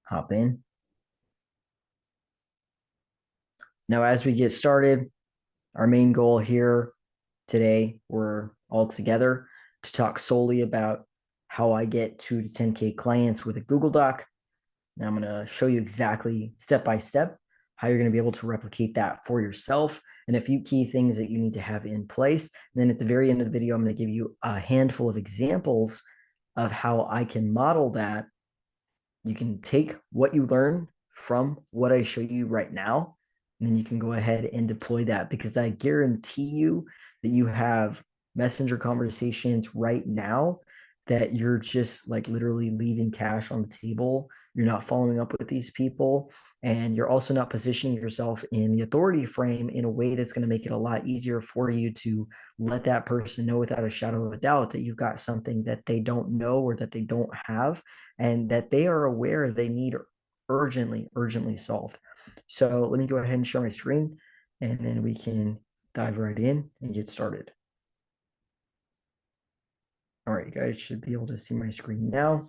hop in. Now, as we get started, our main goal here today, we're all together to talk solely about how I get 2 to 10K clients with a Google Doc. And I'm going to show you exactly step by step how you're going to be able to replicate that for yourself and a few key things that you need to have in place. And then at the very end of the video, I'm going to give you a handful of examples of how I can model that. You can take what you learn from what I show you right now, and then you can go ahead and deploy that because I guarantee you that you have messenger conversations right now that you're just like literally leaving cash on the table. You're not following up with these people, and you're also not positioning yourself in the authority frame in a way that's going to make it a lot easier for you to let that person know without a shadow of a doubt that you've got something that they don't know or that they don't have and that they are aware they need urgently solved. So let me go ahead and share my screen and then we can dive right in and get started. All right, you guys should be able to see my screen now.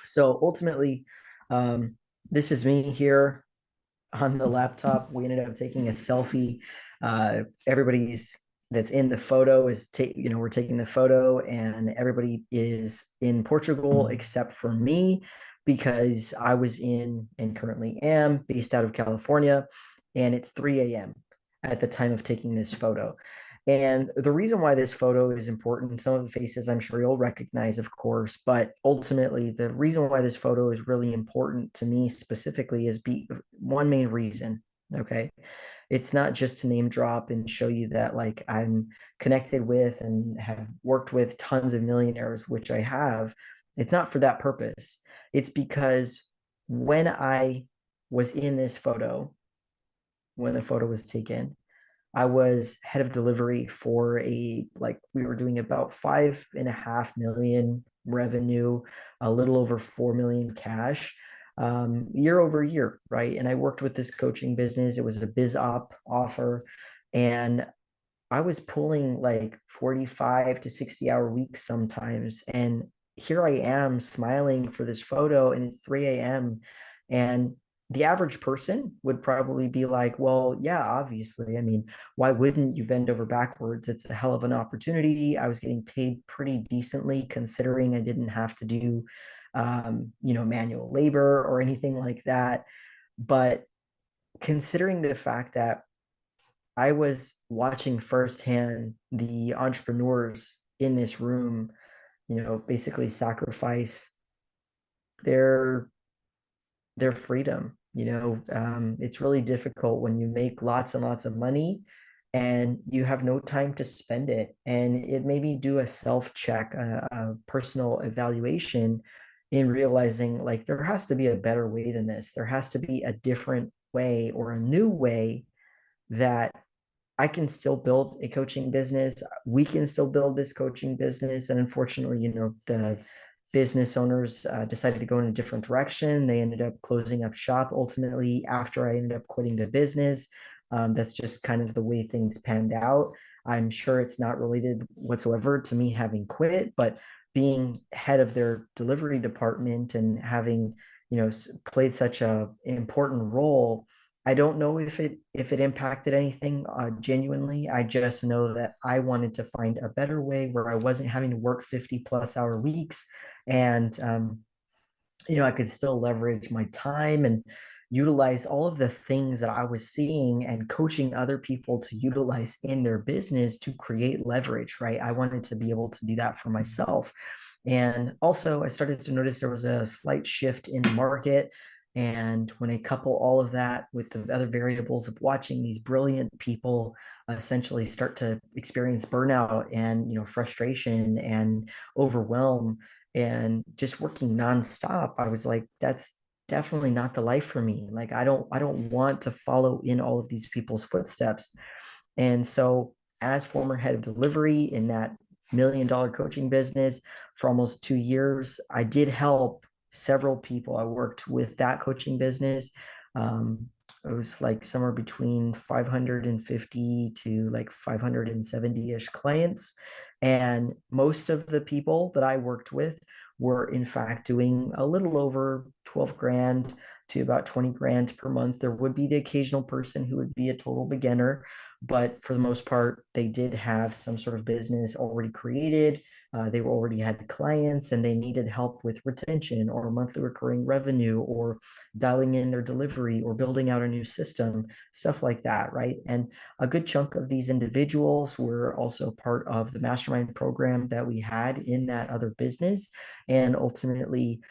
So ultimately, this is me here on the laptop. We ended up taking a selfie. Everybody's that's in the photo is we're taking the photo and everybody is in Portugal except for me because I was in and currently am based out of California, and it's 3 a.m. at the time of taking this photo. And the reason why this photo is important, some of the faces I'm sure you'll recognize, of course, but ultimately the reason why this photo is really important to me specifically is one main reason. Okay. It's not just to name drop and show you that like I'm connected with and have worked with tons of millionaires, which I have. It's not for that purpose. It's because when I was in this photo, when the photo was taken, I was head of delivery for we were doing about 5.5 million revenue, a little over 4 million cash, year over year, right? And I worked with this coaching business. It was a biz op offer. And I was pulling like 45 to 60-hour weeks sometimes. And here I am smiling for this photo, and it's 3 a.m. And the average person would probably be like, well, yeah, obviously. I mean, why wouldn't you bend over backwards? It's a hell of an opportunity. I was getting paid pretty decently considering I didn't have to do, manual labor or anything like that. But considering the fact that I was watching firsthand the entrepreneurs in this room, basically sacrifice their their freedom. It's really difficult when you make lots and lots of money and you have no time to spend it. And it made me do a self check, a personal evaluation in realizing like there has to be a better way than this. There has to be a different way or a new way that I can still build a coaching business. We can still build this coaching business. And unfortunately, the business owners decided to go in a different direction. They ended up closing up shop ultimately after I ended up quitting the business. That's just kind of the way things panned out. I'm sure it's not related whatsoever to me having quit, but being head of their delivery department and having, played such a important role, I don't know if it impacted anything genuinely. I just know that I wanted to find a better way where I wasn't having to work 50+ hour weeks, and I could still leverage my time and utilize all of the things that I was seeing and coaching other people to utilize in their business to create leverage, right? I wanted to be able to do that for myself. And also, I started to notice there was a slight shift in the market. And when I couple all of that with the other variables of watching these brilliant people essentially start to experience burnout and frustration and overwhelm and just working nonstop, I was like, that's definitely not the life for me. Like I don't want to follow in all of these people's footsteps. And so as former head of delivery in that $1 million coaching business for almost 2 years, I did help several people. I worked with that coaching business. It was like somewhere between 550 to like 570-ish clients. And most of the people that I worked with were in fact doing a little over 12 grand to about 20 grand per month. There would be the occasional person who would be a total beginner, but for the most part, they did have some sort of business already created. They already had clients and they needed help with retention or monthly recurring revenue or dialing in their delivery or building out a new system, stuff like that, right? And a good chunk of these individuals were also part of the mastermind program that we had in that other business, and ultimately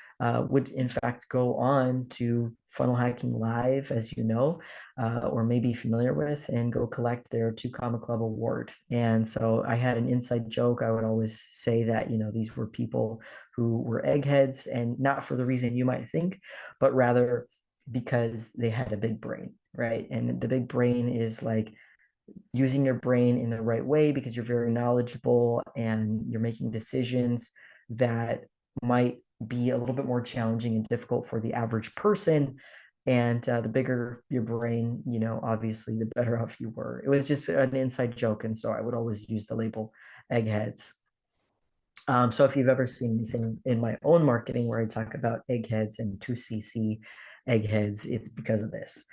would in fact go on to Funnel Hacking Live, as you know, or maybe familiar with, and go collect their Two Comma Club award. And so I had an inside joke. I would always say that, these were people who were eggheads, and not for the reason you might think, but rather because they had a big brain, right? And the big brain is like using your brain in the right way because you're very knowledgeable and you're making decisions that might be a little bit more challenging and difficult for the average person. And the bigger your brain, obviously, the better off you were. It was just an inside joke. And so I would always use the label eggheads. So if you've ever seen anything in my own marketing where I talk about eggheads and 2cc eggheads, it's because of this.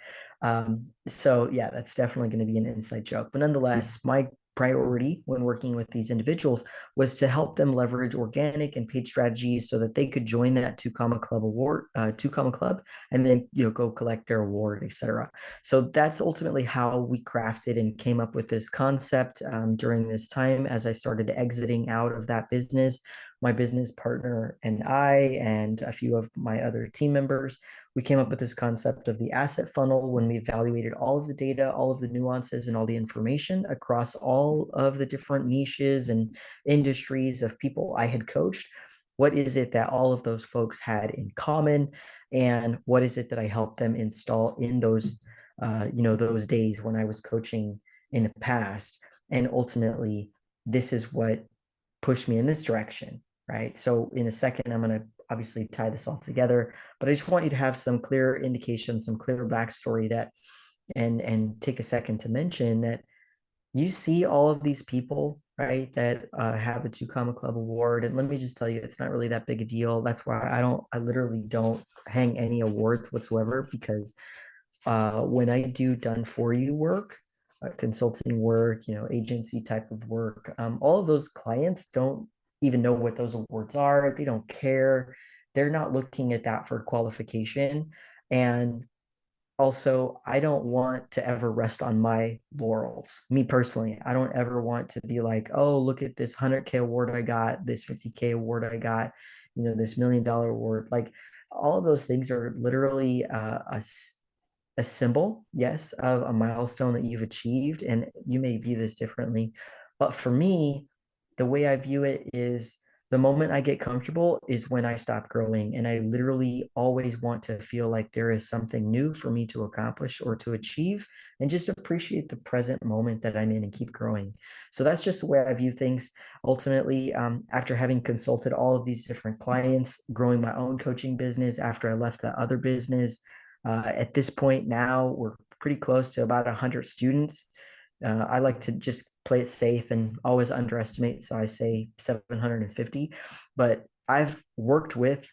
So yeah, that's definitely going to be an inside joke. But nonetheless, my priority when working with these individuals was to help them leverage organic and paid strategies so that they could join that Two Comma Club award, Two Comma Club, and then go collect their award, etc. So that's ultimately how we crafted and came up with this concept during this time as I started exiting out of that business. My business partner and I, and a few of my other team members, we came up with this concept of the asset funnel when we evaluated all of the data, all of the nuances, and all the information across all of the different niches and industries of people I had coached. What is it that all of those folks had in common? And what is it that I helped them install in those days when I was coaching in the past? And ultimately, this is what pushed me in this direction, right? So in a second, I'm going to obviously tie this all together, but I just want you to have some clear indication, some clear backstory that, and take a second to mention that you see all of these people, right, that have a Two Comma Club award. And let me just tell you, it's not really that big a deal. That's why I literally don't hang any awards whatsoever, because when I do done for you work, consulting work, agency type of work, all of those clients don't even know what those awards are. They don't care. They're not looking at that for qualification. And also, I don't want to ever rest on my laurels. Me personally, I don't ever want to be like, oh, look at this 100K award I got, this 50K award I got, this $1 million award. Like, all of those things are literally a symbol, yes, of a milestone that you've achieved, and you may view this differently. But for me, the way I view it is the moment I get comfortable is when I stop growing. And I literally always want to feel like there is something new for me to accomplish or to achieve, and just appreciate the present moment that I'm in and keep growing. So that's just the way I view things. Ultimately, after having consulted all of these different clients, growing my own coaching business after I left the other business, at this point now, we're pretty close to about 100 students. I like to just play it safe and always underestimate. So I say 750, but I've worked with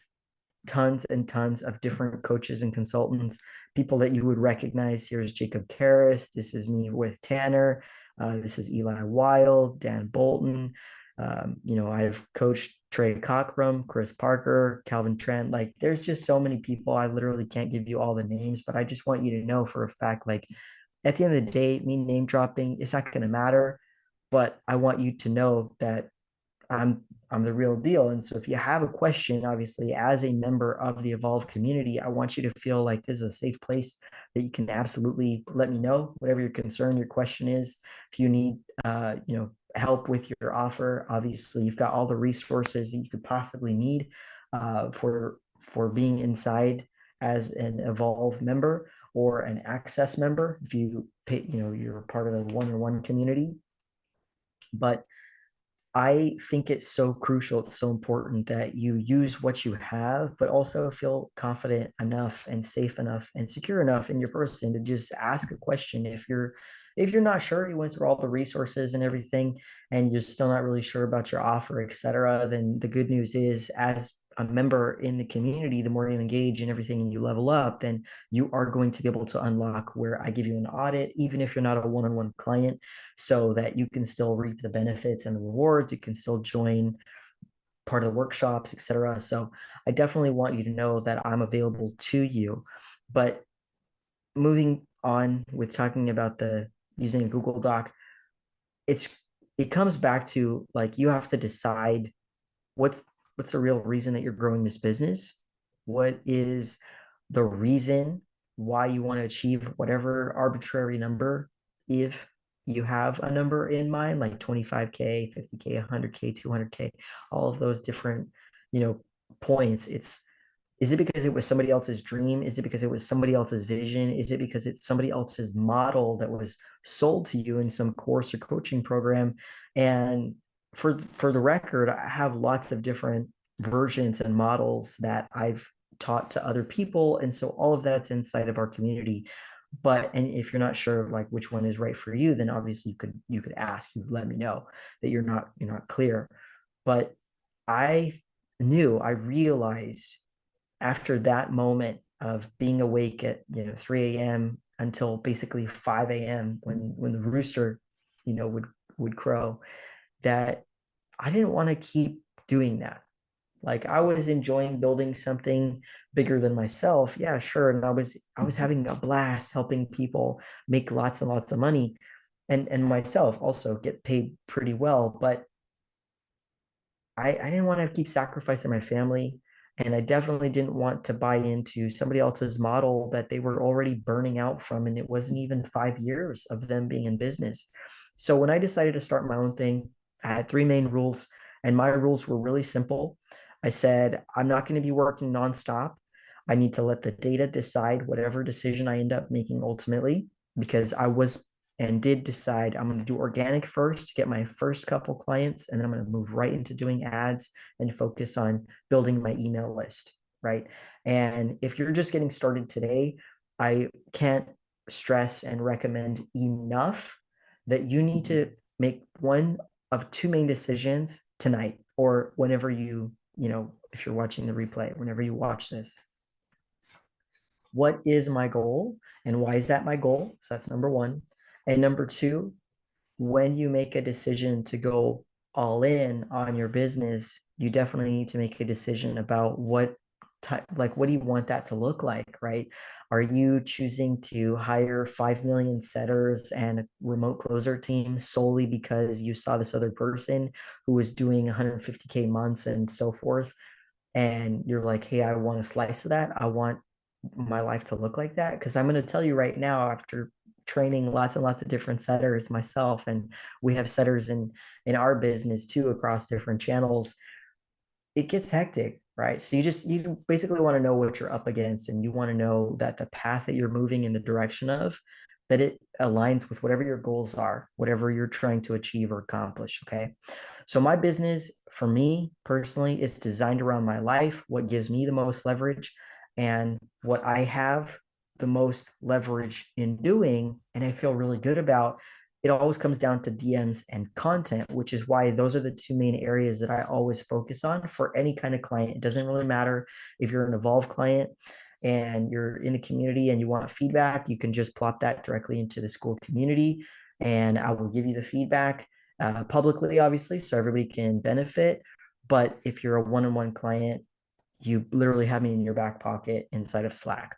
tons and tons of different coaches and consultants, people that you would recognize. Here's Jacob Karras. This is me with Tanner. This is Eli Wild, Dan Bolton. I've coached Trey Cockrum, Chris Parker, Calvin Trent. Like, there's just so many people. I literally can't give you all the names, but I just want you to know for a fact, like, at the end of the day, me name dropping, it's not going to matter. But I want you to know that I'm the real deal. And so if you have a question, obviously, as a member of the Evolve community, I want you to feel like this is a safe place that you can absolutely let me know whatever your concern, your question is. If you need help with your offer, obviously you've got all the resources that you could possibly need for being inside as an Evolve member or an Access member if you pay, you're part of the 1-on-1 community. But I think it's so crucial, it's so important that you use what you have, but also feel confident enough and safe enough and secure enough in your person to just ask a question. If you're not sure, you went through all the resources and everything, and you're still not really sure about your offer, etc., then the good news is, as a member in the community, the more you engage in everything and you level up, then you are going to be able to unlock where I give you an audit, even if you're not a one-on-one client, so that you can still reap the benefits and the rewards. You can still join part of the workshops, etc. So I definitely want you to know that I'm available to you. But moving on with talking about the using a Google Doc, it's it comes back to like you have to decide what's what's the real reason that you're growing this business? What is the reason why you want to achieve whatever arbitrary number? If you have a number in mind, like 25K, 50K, 100K, 200K, all of those different, you know, points, it's is it because it was somebody else's dream? Is it because it was somebody else's vision? Is it because it's somebody else's model that was sold to you in some course or coaching program? And for the record, I have lots of different versions and models that I've taught to other people. And so all of that's inside of our community. But and if you're not sure like which one is right for you, then obviously you could ask, you let me know that you're not clear. But I I realized after that moment of being awake at 3 a.m. until basically 5 a.m. when the rooster would crow, that I didn't want to keep doing that. Like I was enjoying building something bigger than myself. Yeah, sure. And I was having a blast helping people make lots and lots of money and myself also get paid pretty well. But I didn't want to keep sacrificing my family. And I definitely didn't want to buy into somebody else's model that they were already burning out from. And it wasn't even 5 years of them being in business. So when I decided to start my own thing, I had three main rules, and my rules were really simple. I said, I'm not going to be working nonstop. I need to let the data decide whatever decision I end up making ultimately, because I was and did decide I'm going to do organic first to get my first couple clients, and then I'm going to move right into doing ads and focus on building my email list, right? And if you're just getting started today, I can't stress and recommend enough that you need to make one of two main decisions tonight or whenever if you're watching the replay, whenever you watch this. What is my goal and why is that my goal? So that's number one. And number two, when you make a decision to go all in on your business, you definitely need to make a decision about what type, like, what do you want that to look like, right? Are you choosing to hire 5 million setters and a remote closer team solely because you saw this other person who was doing 150K months and so forth? And you're like, hey, I want a slice of that. I want my life to look like that. Because I'm going to tell you right now, after training lots and lots of different setters myself, and we have setters in our business too across different channels, it gets hectic, right? So you basically want to know what you're up against, and you want to know that the path that you're moving in the direction of, that it aligns with whatever your goals are, whatever you're trying to achieve or accomplish. Okay. So my business for me personally is designed around my life, what gives me the most leverage, and what I have the most leverage in doing, and I feel really good about. It always comes down to DMs and content, which is why those are the two main areas that I always focus on for any kind of client. It doesn't really matter if you're an Evolve client and you're in the community and you want feedback, you can just plop that directly into the school community and I will give you the feedback publicly, obviously, so everybody can benefit. But if you're a one-on-one client, you literally have me in your back pocket inside of Slack.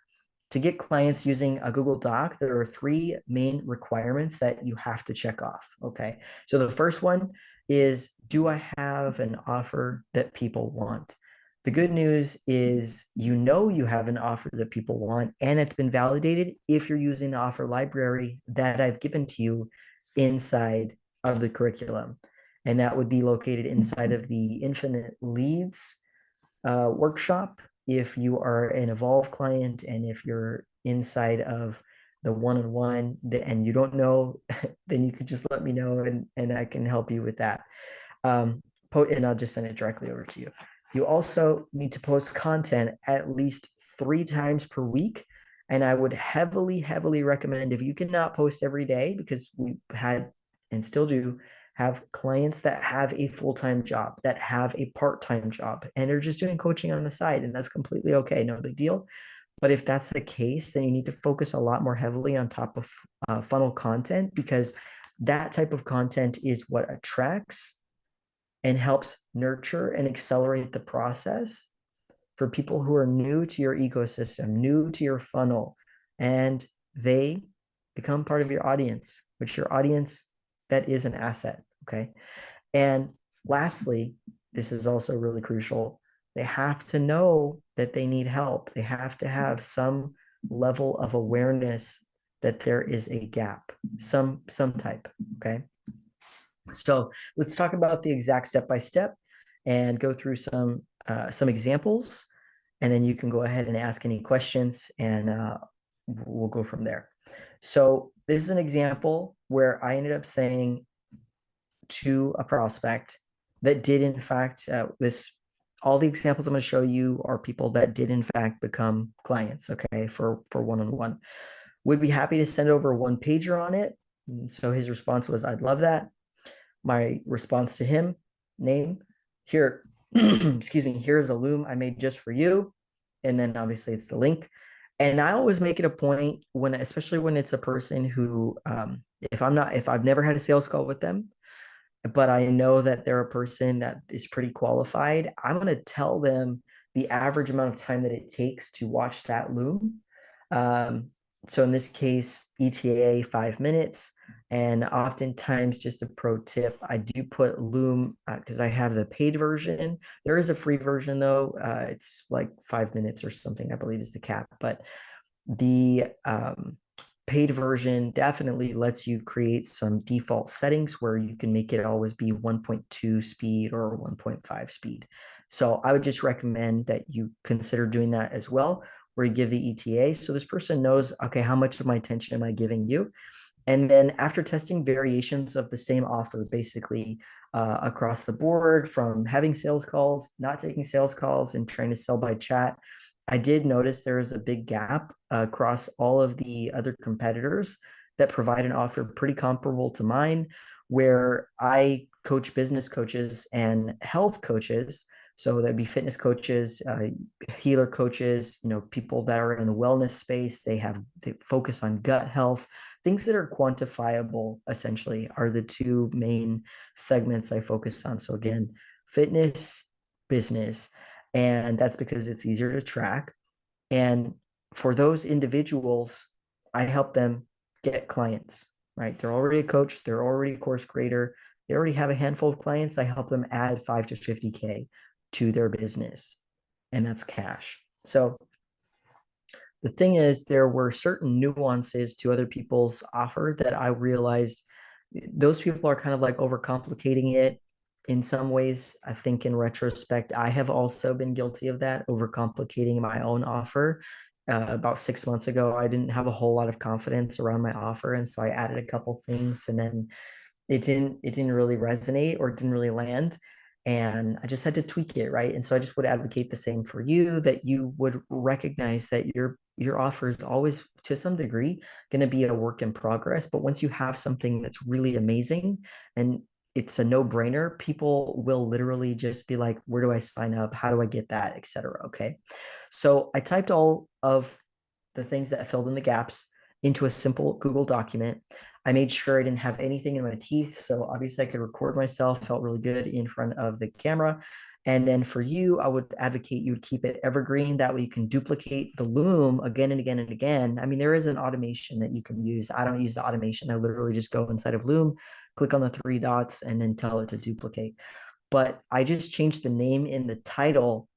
To get clients using a Google Doc, there are three main requirements that you have to check off. Okay. So the first one is, do I have an offer that people want? The good news is you have an offer that people want, and it's been validated if you're using the offer library that I've given to you inside of the curriculum. And that would be located inside of the Infinite Leads workshop if you are an Evolve client, and if you're inside of the one-on-one and you don't know, then you could just let me know and I can help you with that. And I'll just send it directly over to you. You also need to post content at least 3 times per week. And I would heavily, heavily recommend, if you cannot post every day, because we had and still do have clients that have a full-time job, that have a part-time job, and they're just doing coaching on the side, and that's completely okay, no big deal. But if that's the case, then you need to focus a lot more heavily on top of funnel content, because that type of content is what attracts and helps nurture and accelerate the process for people who are new to your ecosystem, new to your funnel, and they become part of your audience, which your audience, that is an asset. Okay. And lastly, this is also really crucial. They have to know that they need help. They have to have some level of awareness that there is a gap, some type. Okay. So let's talk about the exact step by step and go through some examples, and then you can go ahead and ask any questions, and we'll go from there. So this is an example where I ended up saying to a prospect that did in fact this all the examples I'm going to show you are people that did in fact become clients, okay, for one-on-one. Would be happy to send over one pager on it. And so his response was, I'd love that. My response to him, name, here, excuse me, here's a loom I made just for you. And then obviously it's the link. And I always make it a point when, especially when it's a person who, if I've never had a sales call with them, but I know that they're a person that is pretty qualified, I'm going to tell them the average amount of time that it takes to watch that loom. Um, so in this case, ETA 5 minutes. And oftentimes, just a pro tip, I do put loom because I have the paid version. There is a free version though. It's like 5 minutes or something, I believe is the cap. But the paid version definitely lets you create some default settings where you can make it always be 1.2 speed or 1.5 speed. So I would just recommend that you consider doing that as well, where you give the ETA so this person knows, okay, how much of my attention am I giving you? And then after testing variations of the same offer, basically across the board, from having sales calls, not taking sales calls, and trying to sell by chat, I did notice there is a big gap across all of the other competitors that provide an offer pretty comparable to mine, where I coach business coaches and health coaches. So that'd be fitness coaches, healer coaches, people that are in the wellness space. They focus on gut health. Things that are quantifiable, essentially, are the two main segments I focus on. So again, fitness, business, and that's because it's easier to track. And for those individuals, I help them get clients, right? They're already a coach, they're already a course creator, they already have a handful of clients. I help them add 5 to 50K to their business, and that's cash. So the thing is, there were certain nuances to other people's offer that I realized those people are kind of like overcomplicating it in some ways. I think in retrospect, I have also been guilty of that, overcomplicating my own offer. About 6 months ago, I didn't have a whole lot of confidence around my offer, and so I added a couple things, and then it didn't really resonate or didn't really land, and I just had to tweak it, right? And so I just would advocate the same for you, that you would recognize that your offer is always to some degree going to be a work in progress, but once you have something that's really amazing and it's a no-brainer, people will literally just be like, where do I sign up, how do I get that, etc. Okay, so I typed all of the things that filled in the gaps into a simple Google document. I made sure I didn't have anything in my teeth. So obviously I could record myself, felt really good in front of the camera. And then for you, I would advocate you would keep it evergreen. That way you can duplicate the loom again and again and again. I mean, there is an automation that you can use. I don't use the automation. I literally just go inside of loom, click on the 3 dots, and then tell it to duplicate. But I just changed the name in the title.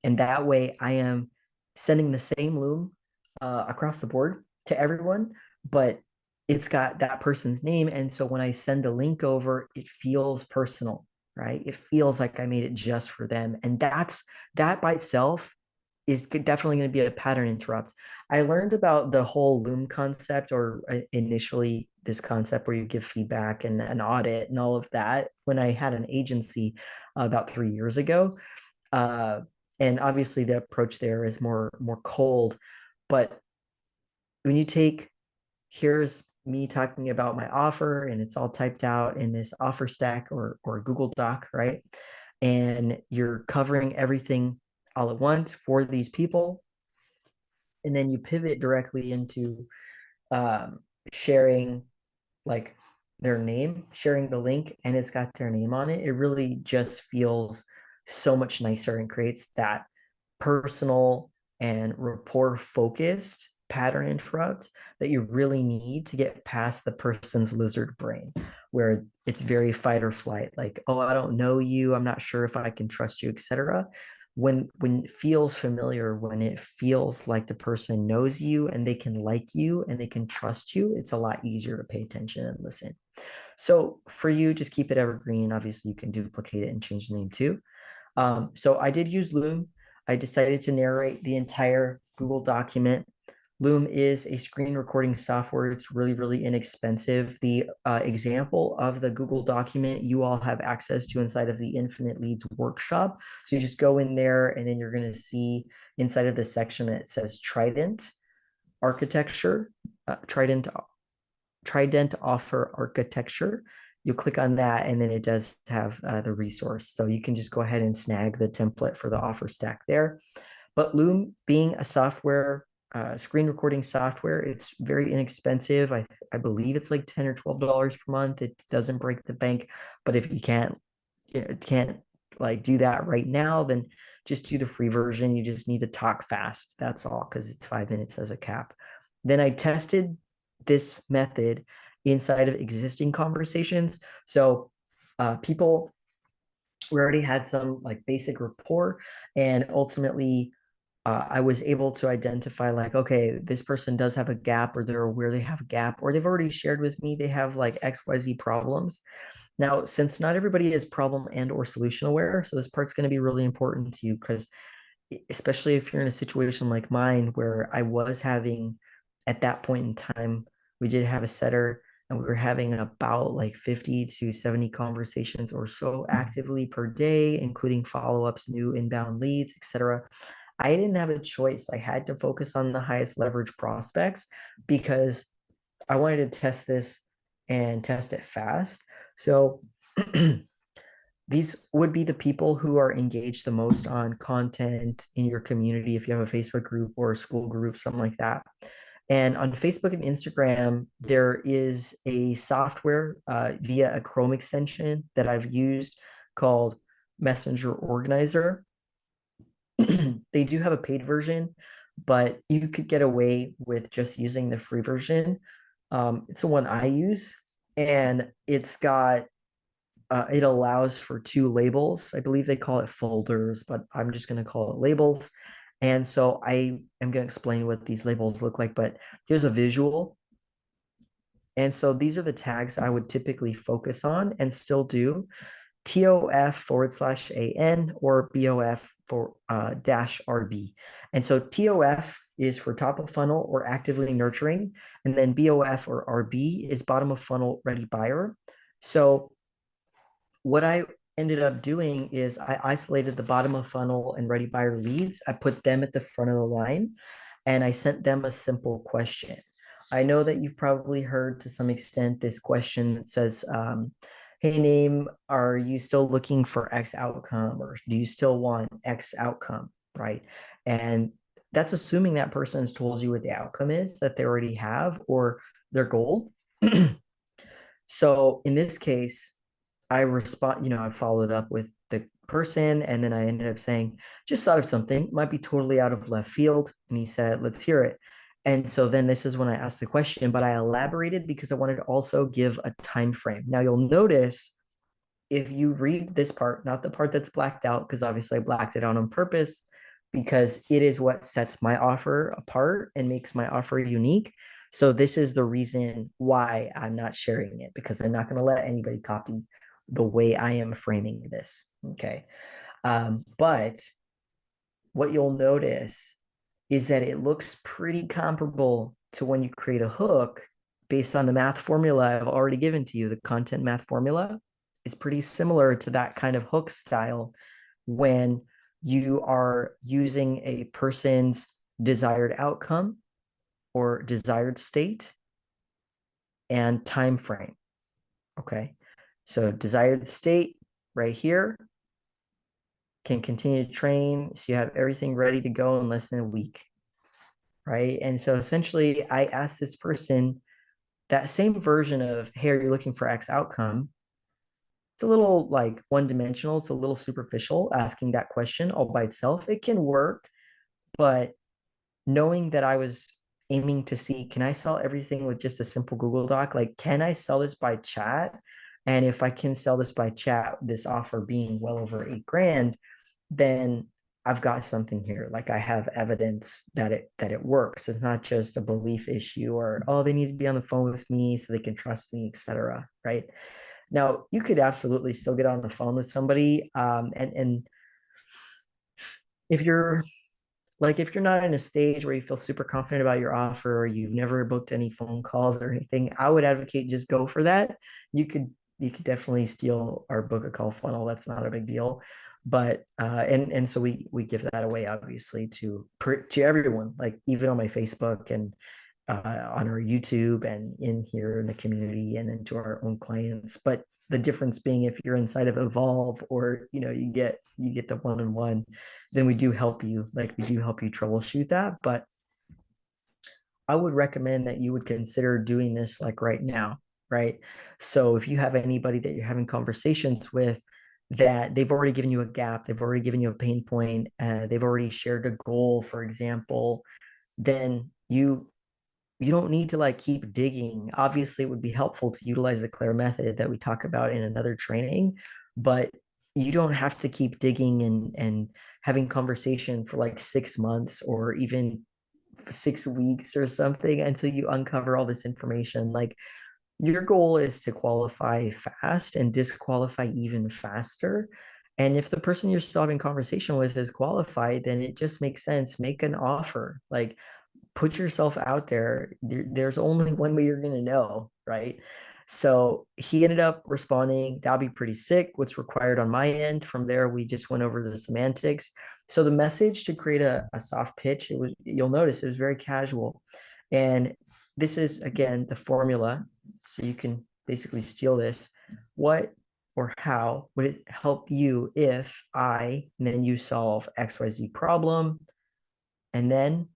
And that way I am sending the same loom across the board to everyone, but it's got that person's name. And so when I send the link over, it feels personal, right? It feels like I made it just for them. And that by itself is definitely going to be a pattern interrupt. I learned about the whole loom concept, or initially this concept where you give feedback and an audit and all of that, when I had an agency about 3 years ago. Uh, and obviously the approach there is more cold, but when you take, here's me talking about my offer, and it's all typed out in this offer stack or Google Doc, right? And you're covering everything all at once for these people. And then you pivot directly into sharing like their name, sharing the link, and it's got their name on it. It really just feels so much nicer and creates that personal and rapport focused pattern interrupt that you really need to get past the person's lizard brain, where it's very fight or flight, like, oh, I don't know you, I'm not sure if I can trust you, etc. When it feels familiar, when it feels like the person knows you and they can like you and they can trust you, it's a lot easier to pay attention and listen. So for you, just keep it evergreen. Obviously, you can duplicate it and change the name too. So I did use Loom. I decided to narrate the entire Google document. Loom is a screen recording software. It's really, really inexpensive. The example of the Google document you all have access to inside of the Infinite Leads workshop. So you just go in there and then you're going to see inside of the section that says Trident architecture, Trident offer architecture. You click on that and then it does have the resource. So you can just go ahead and snag the template for the offer stack there. But Loom being a software, screen recording software, it's very inexpensive. I believe it's like $10 or $12 per month. It doesn't break the bank. But if you can't like do that right now, then just do the free version. You just need to talk fast. That's all, because it's 5 minutes as a cap. Then I tested this method inside of existing conversations. So people, we already had some like basic rapport, and ultimately I was able to identify like, okay, this person does have a gap, or they're aware they have a gap, or they've already shared with me they have like XYZ problems. Now, since not everybody is problem and or solution aware, so this part's going to be really important to you, because especially if you're in a situation like mine where I was having at that point in time, we did have a setter and we were having about like 50 to 70 conversations or so actively per day, including follow-ups, new inbound leads, etc. I didn't have a choice. I had to focus on the highest leverage prospects because I wanted to test this and test it fast. So these would be the people who are engaged the most on content in your community, if you have a Facebook group or a school group, something like that. And on Facebook and Instagram, there is a software via a Chrome extension that I've used called Messenger Organizer. They do have a paid version, but you could get away with just using the free version. It's the one I use, and it allows for two labels. I believe they call it folders, but I'm just going to call it labels. And so I am going to explain what these labels look like, but here's a visual. And so these are the tags I would typically focus on and still do. TOF/AN or BOF for -RB. And so TOF is for top of funnel or actively nurturing, and then BOF or RB is bottom of funnel ready buyer. So what I ended up doing is I isolated the bottom of funnel and ready buyer leads. I put them at the front of the line and I sent them a simple question. I know that you've probably heard to some extent this question that says, hey, name, are you still looking for X outcome, or do you still want X outcome, right? And that's assuming that person has told you what the outcome is that they already have or their goal. So in this case, I followed up with the person, and then I ended up saying, just thought of something, might be totally out of left field. And he said, let's hear it. And so then this is when I asked the question, but I elaborated because I wanted to also give a time frame. Now you'll notice if you read this part, not the part that's blacked out, because obviously I blacked it out on purpose, because it is what sets my offer apart and makes my offer unique. So this is the reason why I'm not sharing it, because I'm not going to let anybody copy the way I am framing this. Okay. But what you'll notice is that it looks pretty comparable to when you create a hook based on the math formula I've already given to you. The content math formula is pretty similar to that kind of hook style when you are using a person's desired outcome or desired state and time frame. Okay. So desired state right here, can continue to train. So you have everything ready to go in less than a week. Right. And so essentially, I asked this person that same version of, hey, are you looking for X outcome? It's a little like one dimensional. It's a little superficial asking that question all by itself. It can work, but knowing that I was aiming to see, can I sell everything with just a simple Google Doc? Like, can I sell this by chat? And if I can sell this by chat, this offer being well over 8 grand, then I've got something here. Like I have evidence that it works. It's not just a belief issue or oh, they need to be on the phone with me so they can trust me, etc. Right. Now you could absolutely still get on the phone with somebody. And if you're if you're not in a stage where you feel super confident about your offer or you've never booked any phone calls or anything, I would advocate just go for that. You could definitely steal or book a call funnel. That's not a big deal. But and so we give that away obviously to everyone, like even on my Facebook and on our YouTube and in here in the community and into our own clients. But the difference being if you're inside of Evolve or you get the one-on-one, then we do help you. Like we do help you troubleshoot that. But I would recommend that you would consider doing this like right now, right? So if you have anybody that you're having conversations with that they've already given you a gap, they've already given you a pain point, they've already shared a goal, for example, then you don't need to like keep digging. Obviously, it would be helpful to utilize the Claire method that we talk about in another training, but you don't have to keep digging and having conversation for like 6 months or even 6 weeks or something until you uncover all this information. Like your goal is to qualify fast and disqualify even faster. And if the person you're still having conversation with is qualified, then it just makes sense. Make an offer. Like put yourself out there. There's only one way you're going to know, right? So he ended up responding, that'll be pretty sick. What's required on my end. From there, we just went over the semantics. So the message to create a soft pitch, you'll notice it was very casual. And this is again the formula. So you can basically steal this. What or how would it help you if and then you solve XYZ problem, and then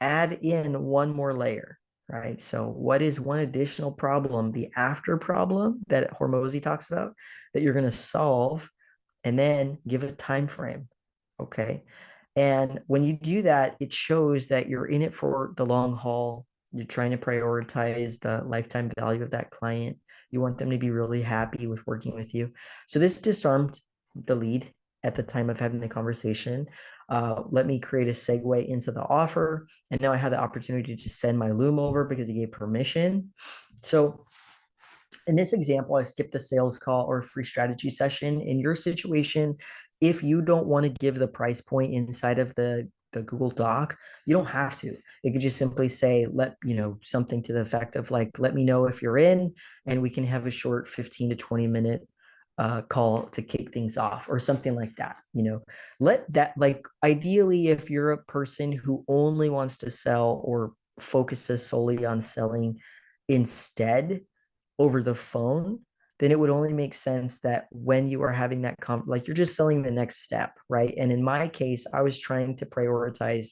add in one more layer, right? So what is one additional problem, the after problem that Hormozy talks about that you're going to solve, and then give it a time frame, okay? And when you do that, it shows that you're in it for the long haul. You're trying to prioritize the lifetime value of that client. You want them to be really happy with working with you. So this disarmed the lead at the time of having the conversation. Let me create a segue into the offer. And now I have the opportunity to send my Loom over because he gave permission. So in this example, I skipped the sales call or free strategy session. In your situation, if you don't want to give the price point inside of the Google Doc, you don't have to. You could just simply say, something to the effect of like, let me know if you're in, and we can have a short 15 to 20 minute call to kick things off or something like that. Let that, like, ideally, if you're a person who only wants to sell or focuses solely on selling instead over the phone, then it would only make sense that when you are having that like you're just selling the next step, right? And in my case, I was trying to prioritize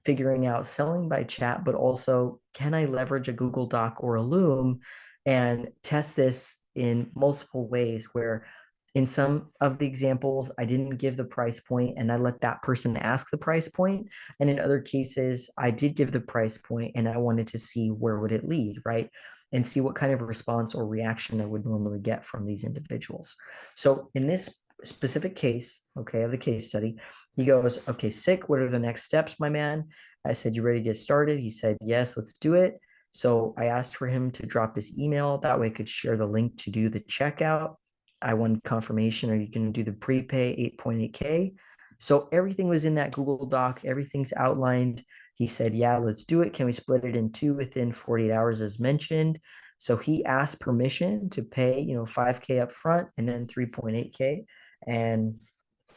figuring out selling by chat, but also can I leverage a Google Doc or a Loom and test this in multiple ways where in some of the examples, I didn't give the price point and I let that person ask the price point. And in other cases, I did give the price point and I wanted to see where would it lead, right? And see what kind of response or reaction I would normally get from these individuals. So in this specific case, okay, of the case study, he goes, okay, sick. What are the next steps, my man? I said, you ready to get started? He said, yes, let's do it. So I asked for him to drop his email. That way I could share the link to do the checkout. I wanted confirmation. Are you going to do the prepay 8.8K? So everything was in that Google Doc. Everything's outlined. He said, yeah, let's do it. Can we split it in two within 48 hours as mentioned? So he asked permission to pay, 5K up front and then 3.8K. And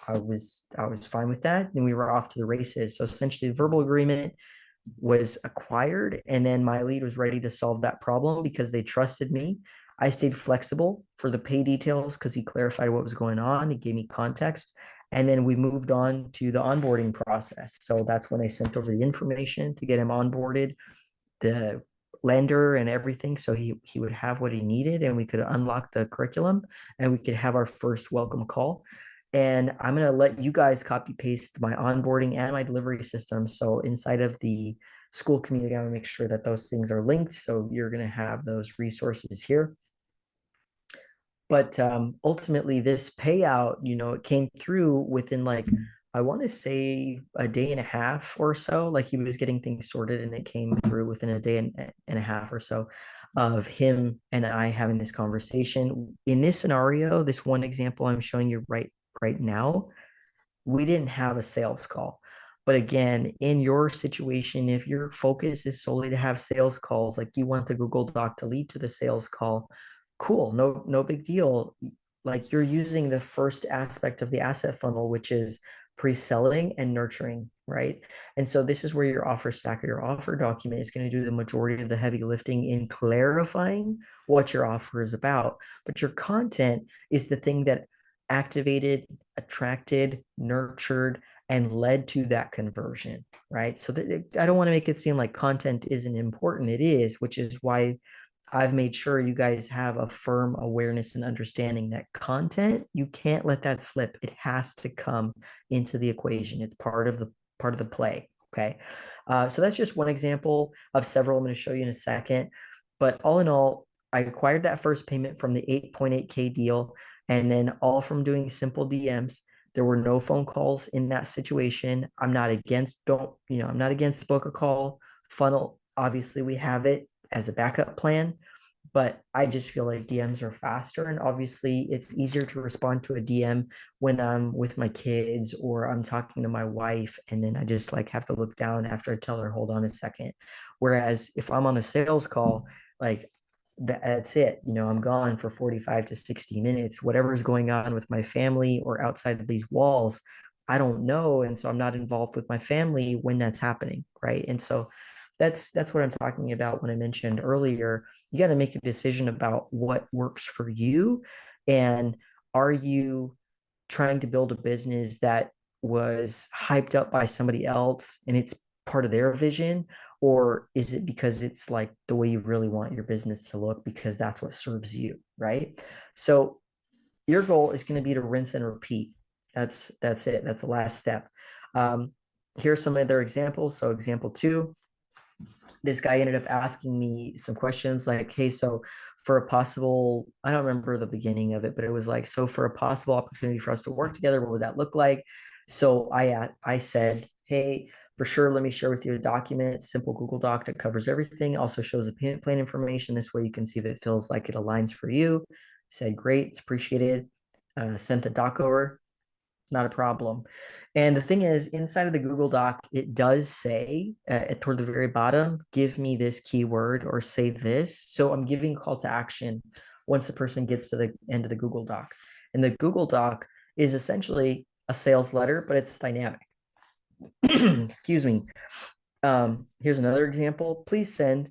I was fine with that. And we were off to the races. So essentially, verbal agreement, was acquired, and then my lead was ready to solve that problem because they trusted me. I stayed flexible for the pay details because he clarified what was going on. He gave me context. And then we moved on to the onboarding process. So that's when I sent over the information to get him onboarded, the lender and everything. So he would have what he needed, and we could unlock the curriculum, and we could have our first welcome call. And I'm going to let you guys copy paste my onboarding and my delivery system. So inside of the school community, I'm going to make sure that those things are linked. So you're going to have those resources here. But ultimately, this payout, it came through within like, I want to say a day and a half or so. Like he was getting things sorted, and it came through within a day and a half or so of him and I having this conversation. In this scenario, this one example I'm showing you right now, we didn't have a sales call. But again, in your situation, if your focus is solely to have sales calls, like you want the Google Doc to lead to the sales call, cool, no big deal. Like you're using the first aspect of the asset funnel, which is pre-selling and nurturing, right? And so this is where your offer stack or your offer document is going to do the majority of the heavy lifting in clarifying what your offer is about. But your content is the thing that activated, attracted, nurtured, and led to that conversion, right? So that I don't want to make it seem like content isn't important. It is, which is why I've made sure you guys have a firm awareness and understanding that content, you can't let that slip. It has to come into the equation. It's part of the play. Okay. So that's just one example of several I'm going to show you in a second. But all in all, I acquired that first payment from the 8.8K deal, and then all from doing simple DMs. There were no phone calls in that situation. I'm not against book a call funnel. Obviously, we have it as a backup plan, but I just feel like DMs are faster. And obviously, it's easier to respond to a DM when I'm with my kids or I'm talking to my wife. And then I just like have to look down after I tell her, hold on a second. Whereas if I'm on a sales call, like that's it. I'm gone for 45 to 60 minutes. Whatever's going on with my family or outside of these walls, I don't know. And so I'm not involved with my family when that's happening. Right. And so that's what I'm talking about when I mentioned earlier. You got to make a decision about what works for you. And are you trying to build a business that was hyped up by somebody else and it's part of their vision? Or is it because it's like the way you really want your business to look because that's what serves you, right? So your goal is going to be to rinse and repeat. That's it. That's the last step. Um, Here's some other examples. So example 2, this guy ended up asking me some questions like, hey, so for a possible, I don't remember the beginning of it, but it was like, so for a possible opportunity for us to work together, what would that look like? So I said, hey, for sure, let me share with you a document, simple Google Doc that covers everything, also shows the payment plan information. This way you can see that it feels like it aligns for you. Said, great, it's appreciated. Sent the doc over, not a problem. And the thing is, inside of the Google Doc, it does say toward the very bottom, give me this keyword or say this. So I'm giving a call to action once the person gets to the end of the Google Doc. And the Google Doc is essentially a sales letter, but it's dynamic. Excuse me. Here's another example. Please send.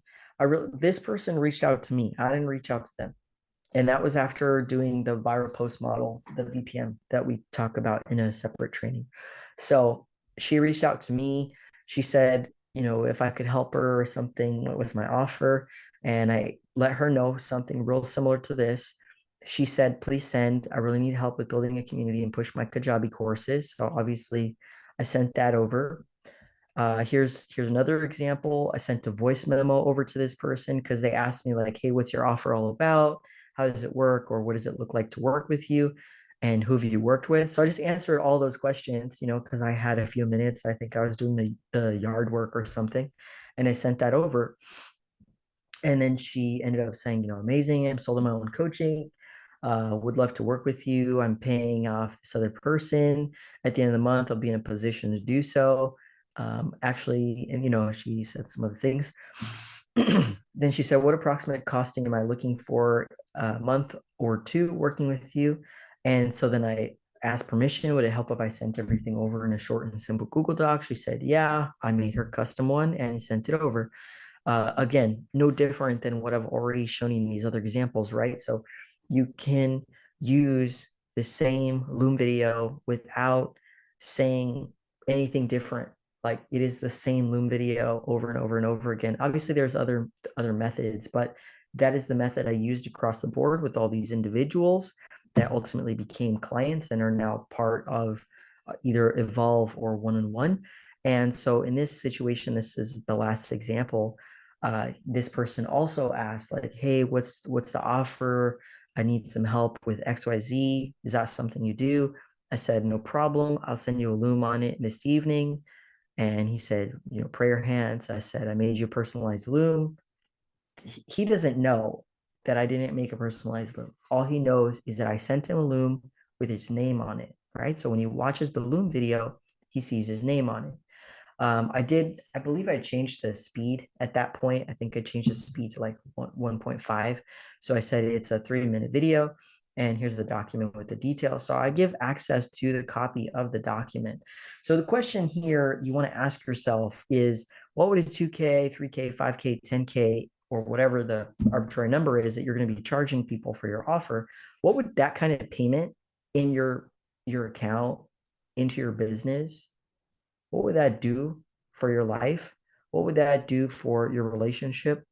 This person reached out to me. I didn't reach out to them. And that was after doing the viral post model, the VPM that we talk about in a separate training. So she reached out to me. She said, if I could help her or something with my offer. And I let her know something real similar to this. She said, please send. I really need help with building a community and push my Kajabi courses. So obviously I sent that over. Here's another example. I sent a voice memo over to this person because they asked me like, hey, what's your offer all about? How does it work? Or what does it look like to work with you? And who have you worked with? So I just answered all those questions, because I had a few minutes. I think I was doing the yard work or something. And I sent that over. And then she ended up saying, amazing. I'm sold on my own coaching. Would love to work with you. I'm paying off this other person. At the end of the month, I'll be in a position to do so. Actually, and she said some other things. Then she said, what approximate costing am I looking for a month or two working with you? And so then I asked permission. Would it help if I sent everything over in a short and simple Google Doc? She said, yeah. I made her custom one and sent it over. Again, no different than what I've already shown you in these other examples, right? So you can use the same Loom video without saying anything different. Like it is the same Loom video over and over and over again. Obviously, there's other methods, but that is the method I used across the board with all these individuals that ultimately became clients and are now part of either Evolve or one-on-one. And so in this situation, this is the last example. This person also asked, like, hey, what's the offer? I need some help with XYZ. Is that something you do? I said, no problem. I'll send you a Loom on it this evening. And he said, pray your hands. I said, I made you a personalized Loom. He doesn't know that I didn't make a personalized Loom. All he knows is that I sent him a Loom with his name on it, right? So when he watches the Loom video, he sees his name on it. I believe I changed the speed at that point. I think I changed the speed to like 1.5. So I said it's a 3-minute video and here's the document with the details. So I give access to the copy of the document. So the question here you want to ask yourself is, what would a 2K, 3K, 5K, 10K, or whatever the arbitrary number is that you're going to be charging people for your offer, what would that kind of payment in your account into your business, what would that do for your life? What would that do for your relationship?